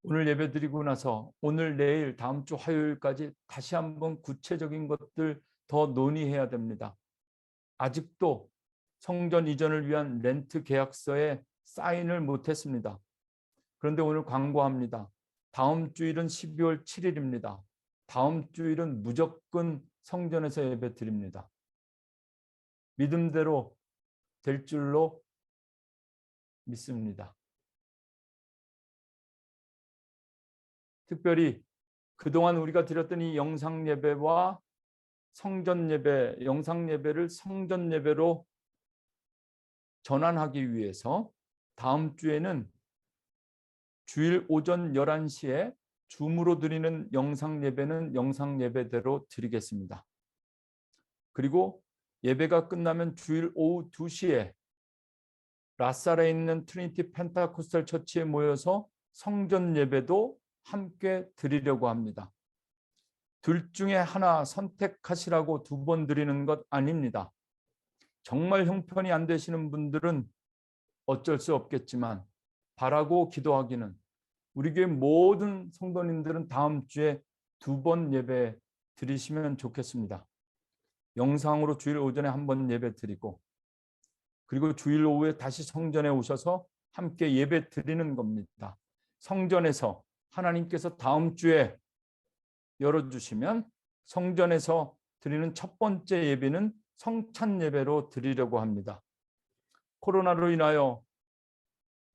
Speaker 1: 오늘 예배 드리고 나서 오늘, 내일, 다음 주 화요일까지 다시 한번 구체적인 것들 더 논의해야 됩니다. 아직도 성전 이전을 위한 렌트 계약서에 사인을 못했습니다. 그런데 오늘 광고합니다. 다음 주일은 12월 7일입니다. 다음 주일은 무조건 성전에서 예배 드립니다. 믿음대로 될 줄로 믿습니다. 특별히 그동안 우리가 드렸던 이 영상 예배와 성전 예배, 영상 예배를 성전 예배로 전환하기 위해서 다음 주에는 주일 오전 11시에 줌으로 드리는 영상 예배는 영상 예배대로 드리겠습니다. 그리고 예배가 끝나면 주일 오후 2시에 라살에 있는 트리니티 펜타코스탈 처치에 모여서 성전 예배도 함께 드리려고 합니다. 둘 중에 하나 선택하시라고 2번 드리는 것 아닙니다. 정말 형편이 안 되시는 분들은 어쩔 수 없겠지만 바라고 기도하기는 우리 교회 모든 성도님들은 다음 주에 2번 예배 드리시면 좋겠습니다. 영상으로 주일 오전에 한번 예배 드리고 그리고 주일 오후에 다시 성전에 오셔서 함께 예배 드리는 겁니다. 성전에서 하나님께서 다음 주에 열어주시면 성전에서 드리는 첫 번째 예배는 성찬 예배로 드리려고 합니다. 코로나로 인하여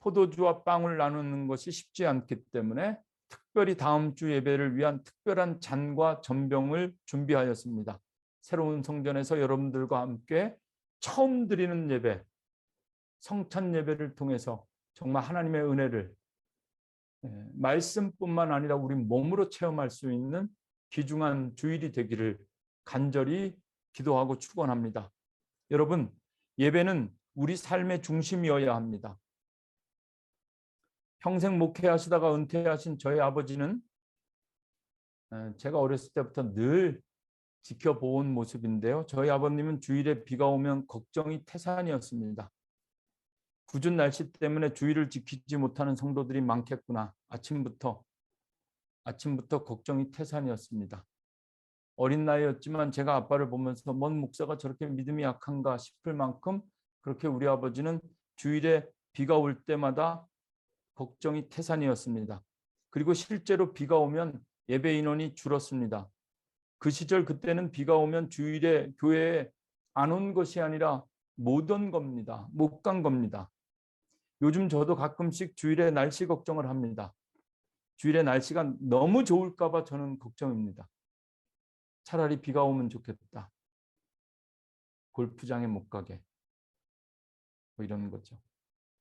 Speaker 1: 포도주와 빵을 나누는 것이 쉽지 않기 때문에 특별히 다음 주 예배를 위한 특별한 잔과 전병을 준비하였습니다. 새로운 성전에서 여러분들과 함께 처음 드리는 예배, 성찬 예배를 통해서 정말 하나님의 은혜를 말씀뿐만 아니라 우리 몸으로 체험할 수 있는 귀중한 주일이 되기를 간절히 기도하고 축원합니다. 여러분, 예배는 우리 삶의 중심이어야 합니다. 평생 목회하시다가 은퇴하신 저희 아버지는 제가 어렸을 때부터 늘 지켜본 모습인데요. 저희 아버님은 주일에 비가 오면 걱정이 태산이었습니다. 궂은 날씨 때문에 주일을 지키지 못하는 성도들이 많겠구나. 아침부터 걱정이 태산이었습니다. 어린 나이였지만 제가 아빠를 보면서 뭔 목사가 저렇게 믿음이 약한가 싶을 만큼 그렇게 우리 아버지는 주일에 비가 올 때마다 걱정이 태산이었습니다. 그리고 실제로 비가 오면 예배 인원이 줄었습니다. 그 시절 그때는 비가 오면 주일에 교회에 안 온 것이 아니라 못 온 겁니다. 못 간 겁니다. 요즘 저도 가끔씩 주일에 날씨 걱정을 합니다. 주일에 날씨가 너무 좋을까 봐 저는 걱정입니다. 차라리 비가 오면 좋겠다. 골프장에 못 가게. 뭐 이런 거죠.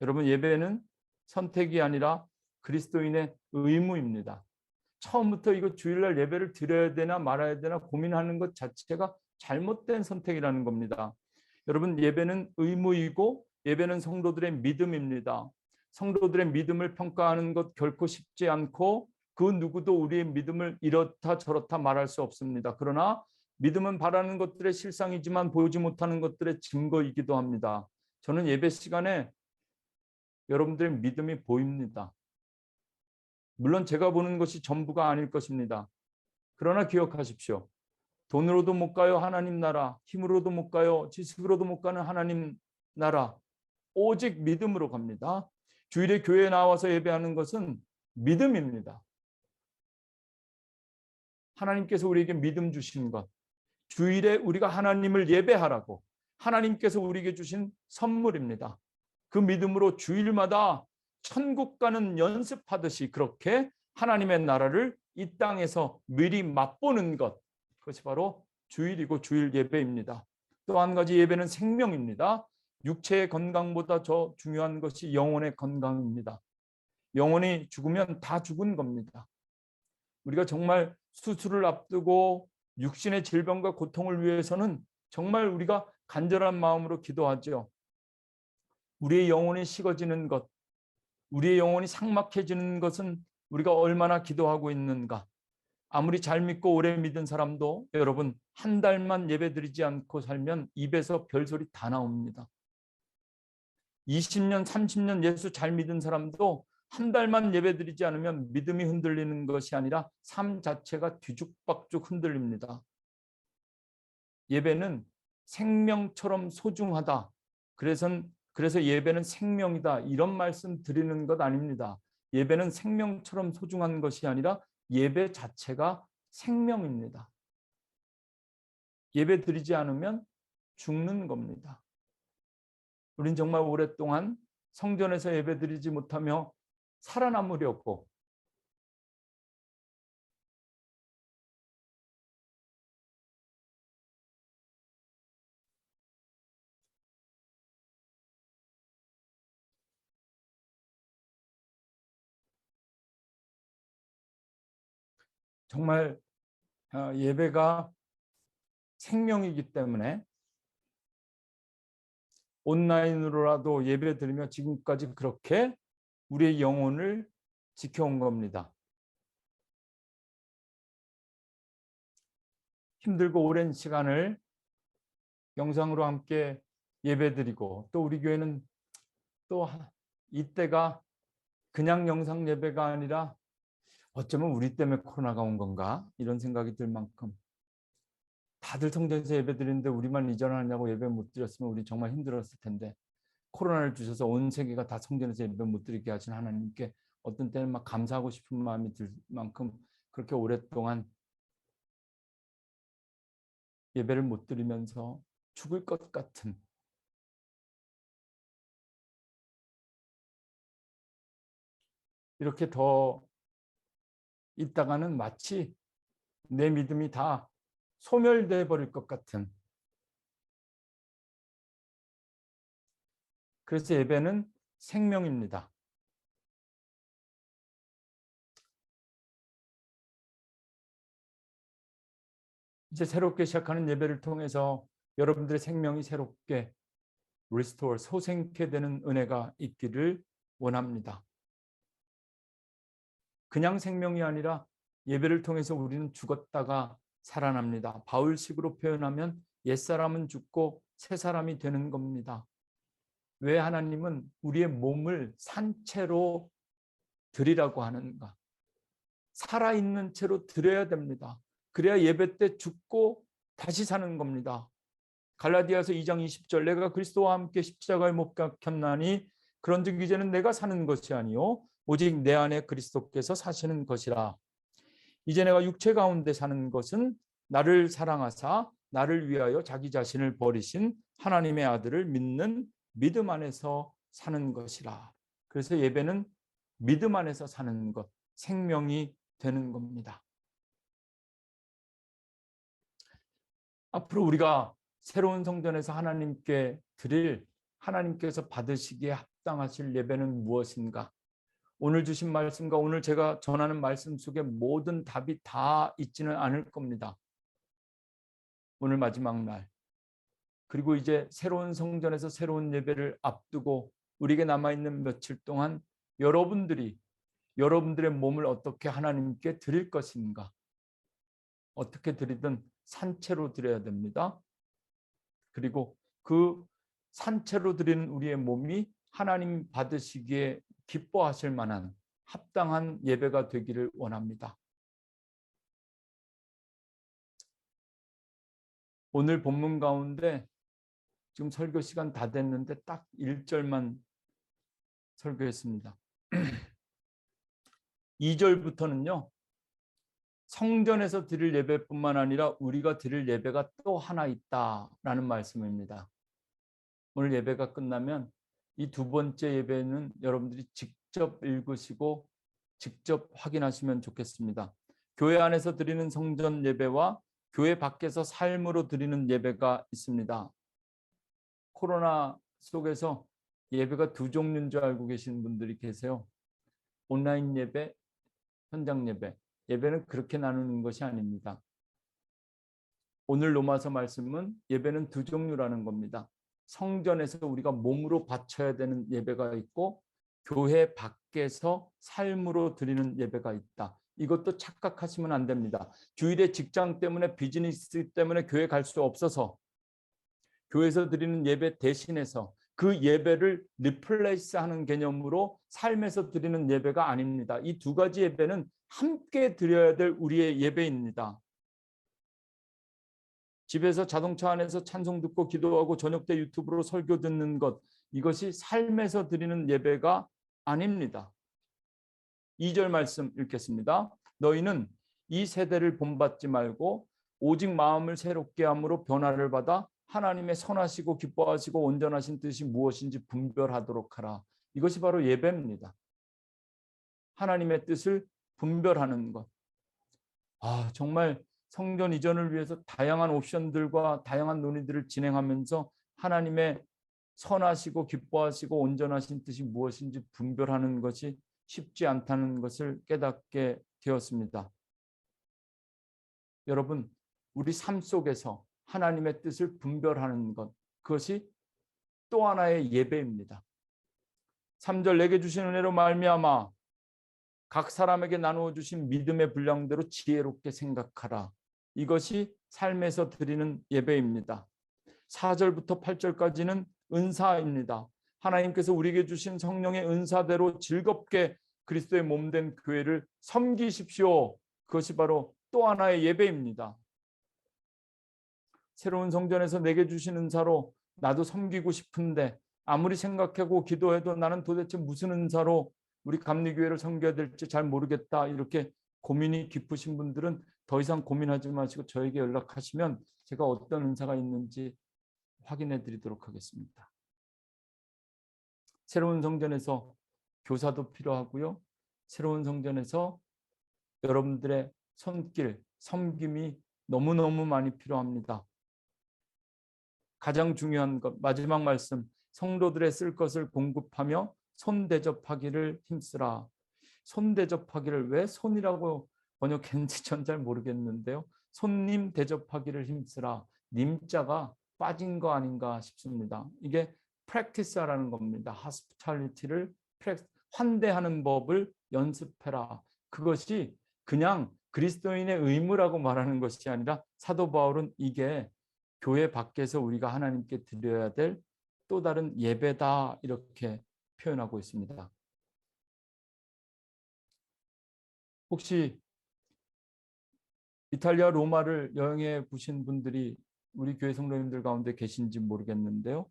Speaker 1: 여러분, 예배는 선택이 아니라 그리스도인의 의무입니다. 처음부터 이거 주일날 예배를 드려야 되나 말아야 되나 고민하는 것 자체가 잘못된 선택이라는 겁니다. 여러분, 예배는 의무이고 예배는 성도들의 믿음입니다. 성도들의 믿음을 평가하는 것 결코 쉽지 않고 그 누구도 우리의 믿음을 이렇다 저렇다 말할 수 없습니다. 그러나 믿음은 바라는 것들의 실상이지만 보이지 못하는 것들의 증거이기도 합니다. 저는 예배 시간에 여러분들의 믿음이 보입니다. 물론 제가 보는 것이 전부가 아닐 것입니다. 그러나 기억하십시오. 돈으로도 못 가요 하나님 나라, 힘으로도 못 가요, 지식으로도 못 가는 하나님 나라, 오직 믿음으로 갑니다. 주일에 교회에 나와서 예배하는 것은 믿음입니다. 하나님께서 우리에게 믿음 주신 것, 주일에 우리가 하나님을 예배하라고 하나님께서 우리에게 주신 선물입니다. 그 믿음으로 주일마다 천국 가는 연습하듯이 그렇게 하나님의 나라를 이 땅에서 미리 맛보는 것, 그것이 바로 주일이고 주일 예배입니다. 또 한 가지, 예배는 생명입니다. 육체의 건강보다 더 중요한 것이 영혼의 건강입니다. 영혼이 죽으면 다 죽은 겁니다. 우리가 정말 수술을 앞두고 육신의 질병과 고통을 위해서는 정말 우리가 간절한 마음으로 기도하죠. 우리의 영혼이 식어지는 것, 우리의 영혼이 삭막해지는 것은 우리가 얼마나 기도하고 있는가. 아무리 잘 믿고 오래 믿은 사람도 여러분 한 달만 예배드리지 않고 살면 입에서 별소리 다 나옵니다. 20년, 30년 예수 잘 믿은 사람도 한 달만 예배드리지 않으면 믿음이 흔들리는 것이 아니라 삶 자체가 뒤죽박죽 흔들립니다. 예배는 생명처럼 소중하다. 그래서 예배는 생명이다. 이런 말씀 드리는 것 아닙니다. 예배는 생명처럼 소중한 것이 아니라 예배 자체가 생명입니다. 예배 드리지 않으면 죽는 겁니다. 우린 정말 오랫동안 성전에서 예배 드리지 못하며 살아남으려고 정말 예배가 생명이기 때문에 온라인으로라도 예배 드리며 지금까지 그렇게 우리의 영혼을 지켜온 겁니다. 힘들고 오랜 시간을 영상으로 함께 예배드리고, 또 우리 교회는 또 이때가 그냥 영상 예배가 아니라 어쩌면 우리 때문에 코로나가 온 건가 이런 생각이 들 만큼, 다들 성전에서 예배드리는데 우리만 이전하냐고 예배 못 드렸으면 우리 정말 힘들었을 텐데, 코로나를 주셔서 온 세계가 다 성전에서 예배 못 드리게 하신 하나님께 어떤 때는 막 감사하고 싶은 마음이 들 만큼 그렇게 오랫동안 예배를 못 드리면서 죽을 것 같은, 이렇게 더 있다가는 마치 내 믿음이 다 소멸돼 버릴 것 같은, 그래서 예배는 생명입니다. 이제 새롭게 시작하는 예배를 통해서 여러분들의 생명이 새롭게 리스토어, 소생케 되는 은혜가 있기를 원합니다. 그냥 생명이 아니라 예배를 통해서 우리는 죽었다가 살아납니다. 바울식으로 표현하면 옛사람은 죽고 새사람이 되는 겁니다. 왜 하나님은 우리의 몸을 산채로 드리라고 하는가? 살아있는 채로 드려야 됩니다. 그래야 예배 때 죽고 다시 사는 겁니다. 갈라디아서 2장 20절, 내가 그리스도와 함께 십자가에 못 박혔나니 그런즉 이제는 내가 사는 것이 아니요 오직 내 안에 그리스도께서 사시는 것이라. 이제 내가 육체 가운데 사는 것은 나를 사랑하사 나를 위하여 자기 자신을 버리신 하나님의 아들을 믿는 믿음 안에서 사는 것이라. 그래서 예배는 믿음 안에서 사는 것, 생명이 되는 겁니다. 앞으로 우리가 새로운 성전에서 하나님께 드릴, 하나님께서 받으시기에 합당하실 예배는 무엇인가? 오늘 주신 말씀과 오늘 제가 전하는 말씀 속에 모든 답이 다 있지는 않을 겁니다. 오늘 마지막 날, 그리고 이제 새로운 성전에서 새로운 예배를 앞두고 우리에게 남아있는 며칠 동안 여러분들이 여러분들의 몸을 어떻게 하나님께 드릴 것인가? 어떻게 드리든 산채로 드려야 됩니다. 그리고 그 산채로 드리는 우리의 몸이 하나님 받으시기에 기뻐하실 만한 합당한 예배가 되기를 원합니다. 오늘 본문 가운데 지금 설교 시간 다 됐는데 딱 1절만 설교했습니다. 2절부터는요. 성전에서 드릴 예배뿐만 아니라 우리가 드릴 예배가 또 하나 있다라는 말씀입니다. 오늘 예배가 끝나면 이 두 번째 예배는 여러분들이 직접 읽으시고 직접 확인하시면 좋겠습니다. 교회 안에서 드리는 성전 예배와 교회 밖에서 삶으로 드리는 예배가 있습니다. 코로나 속에서 예배가 두 종류인 줄 알고 계시는 분들이 계세요. 온라인 예배, 현장 예배. 예배는 그렇게 나누는 것이 아닙니다. 오늘 로마서 말씀은 예배는 두 종류라는 겁니다. 성전에서 우리가 몸으로 바쳐야 되는 예배가 있고 교회 밖에서 삶으로 드리는 예배가 있다. 이것도 착각하시면 안 됩니다. 주일에 직장 때문에 비즈니스 때문에 교회 갈 수 없어서 교회에서 드리는 예배 대신해서 그 예배를 리플레이스하는 개념으로 삶에서 드리는 예배가 아닙니다. 이 두 가지 예배는 함께 드려야 될 우리의 예배입니다. 집에서 자동차 안에서 찬송 듣고 기도하고 저녁 때 유튜브로 설교 듣는 것, 이것이 삶에서 드리는 예배가 아닙니다. 2절 말씀 읽겠습니다. 너희는 이 세대를 본받지 말고 오직 마음을 새롭게 함으로 변화를 받아 하나님의 선하시고 기뻐하시고 온전하신 뜻이 무엇인지 분별하도록 하라. 이것이 바로 예배입니다. 하나님의 뜻을 분별하는 것. 정말 성전 이전을 위해서 다양한 옵션들과 다양한 논의들을 진행하면서 하나님의 선하시고 기뻐하시고 온전하신 뜻이 무엇인지 분별하는 것이 쉽지 않다는 것을 깨닫게 되었습니다. 여러분, 우리 삶 속에서 하나님의 뜻을 분별하는 것, 그것이 또 하나의 예배입니다. 3절 내게 주신 은혜로 말미암아 각 사람에게 나누어 주신 믿음의 분량대로 지혜롭게 생각하라. 이것이 삶에서 드리는 예배입니다. 4절부터 8절까지는 은사입니다. 하나님께서 우리에게 주신 성령의 은사대로 즐겁게 그리스도의 몸된 교회를 섬기십시오. 그것이 바로 또 하나의 예배입니다. 새로운 성전에서 내게 주신 은사로 나도 섬기고 싶은데 아무리 생각하고 기도해도 나는 도대체 무슨 은사로 우리 감리교회를 섬겨야 될지 잘 모르겠다. 이렇게 고민이 깊으신 분들은 더 이상 고민하지 마시고 저에게 연락하시면 제가 어떤 은사가 있는지 확인해 드리도록 하겠습니다. 새로운 성전에서 교사도 필요하고요. 새로운 성전에서 여러분들의 손길, 섬김이 너무너무 많이 필요합니다. 가장 중요한 것, 마지막 말씀, 성도들의 쓸 것을 공급하며 손대접하기를 힘쓰라. 손대접하기를 왜 손이라고 번역했는지 전 잘 모르겠는데요. 손님 대접하기를 힘쓰라. 님자가 빠진 거 아닌가 싶습니다. 이게 practice라는 겁니다. hospitality를 환대하는 법을 연습해라. 그것이 그냥 그리스도인의 의무라고 말하는 것이 아니라 사도 바울은 이게 교회 밖에서 우리가 하나님께 드려야 될 또 다른 예배다 이렇게 표현하고 있습니다. 혹시 이탈리아 로마를 여행해 보신 분들이 우리 교회 성도님들 가운데 계신지 모르겠는데요.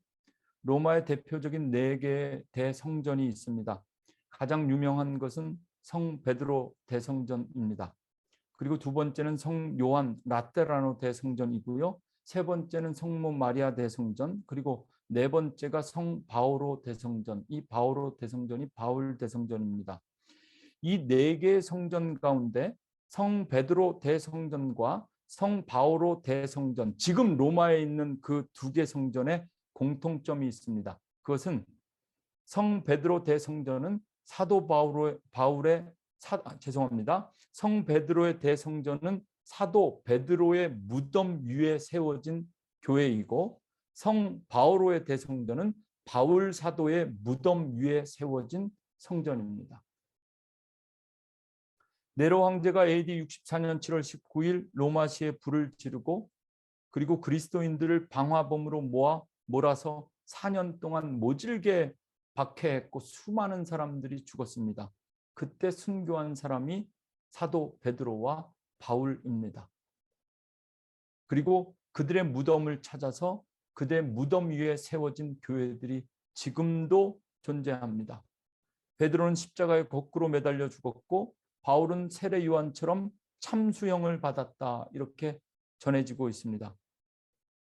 Speaker 1: 로마의 대표적인 4개의 대성전이 있습니다. 가장 유명한 것은 성 베드로 대성전입니다. 그리고 두 번째는 성 요한 라테라노 대성전이고요. 세 번째는 성모 마리아 대성전, 그리고 네 번째가 성 바오로 대성전. 이 바오로 대성전이 바울 대성전입니다. 이 4개의 성전 가운데 성 베드로 대성전과 성 바오로 대성전, 지금 로마에 있는 그 2개 성전에 공통점이 있습니다. 그것은 성 베드로 대성전은 사도 성 베드로의 대성전은 사도 베드로의 무덤 위에 세워진 교회이고 성 바오로의 대성전은 바울 사도의 무덤 위에 세워진 성전입니다. 네로 황제가 AD 64년 7월 19일 로마시에 불을 지르고 그리고 그리스도인들을 방화범으로 몰아서 4년 동안 모질게 박해했고 수많은 사람들이 죽었습니다. 그때 순교한 사람이 사도 베드로와 바울입니다. 그리고 그들의 무덤을 찾아서 그들의 무덤 위에 세워진 교회들이 지금도 존재합니다. 베드로는 십자가에 거꾸로 매달려 죽었고 바울은 세례 요한처럼 참수형을 받았다, 이렇게 전해지고 있습니다.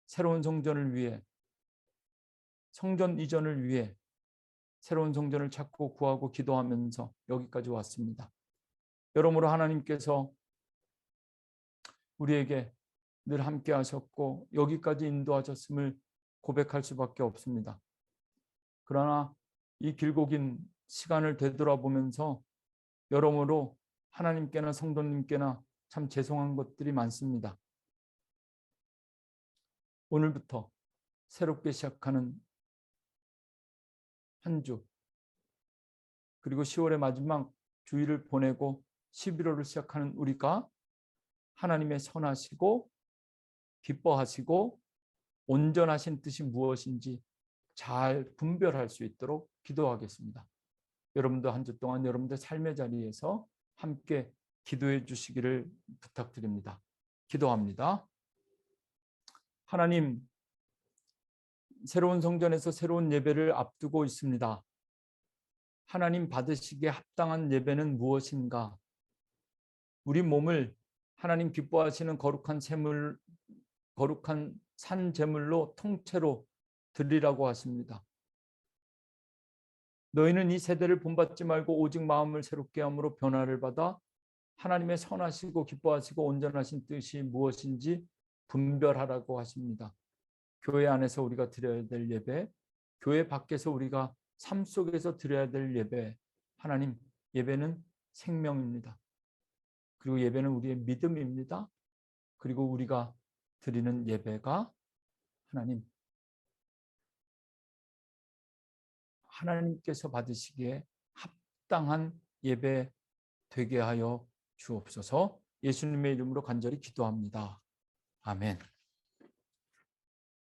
Speaker 1: 새로운 성전을 위해, 성전 이전을 위해 새로운 성전을 찾고 구하고 기도하면서 여기까지 왔습니다. 여러모로 하나님께서 우리에게 늘 함께 하셨고 여기까지 인도하셨음을 고백할 수밖에 없습니다. 그러나 이 길고 긴 시간을 되돌아보면서 여러모로 하나님께나 성도님께나 참 죄송한 것들이 많습니다. 오늘부터 새롭게 시작하는 한 주, 그리고 10월의 마지막 주일을 보내고 11월을 시작하는 우리가 하나님의 선하시고 기뻐하시고 온전하신 뜻이 무엇인지 잘 분별할 수 있도록 기도하겠습니다. 여러분도 한 주 동안 여러분들 삶의 자리에서 함께 기도해 주시기를 부탁드립니다. 기도합니다. 하나님, 새로운 성전에서 새로운 예배를 앞두고 있습니다. 하나님 받으시기에 합당한 예배는 무엇인가? 우리 몸을 하나님 기뻐하시는 거룩한 제물, 거룩한 산 제물로 통째로 드리라고 하십니다. 너희는 이 세대를 본받지 말고 오직 마음을 새롭게 함으로 변화를 받아 하나님의 선하시고 기뻐하시고 온전하신 뜻이 무엇인지 분별하라고 하십니다. 교회 안에서 우리가 드려야 될 예배, 교회 밖에서 우리가 삶 속에서 드려야 될 예배, 하나님, 예배는 생명입니다. 그리고 예배는 우리의 믿음입니다. 그리고 우리가 드리는 예배가 하나님, 하나님께서 받으시기에 합당한 예배 되게 하여 주옵소서. 예수님의 이름으로 간절히 기도합니다. 아멘.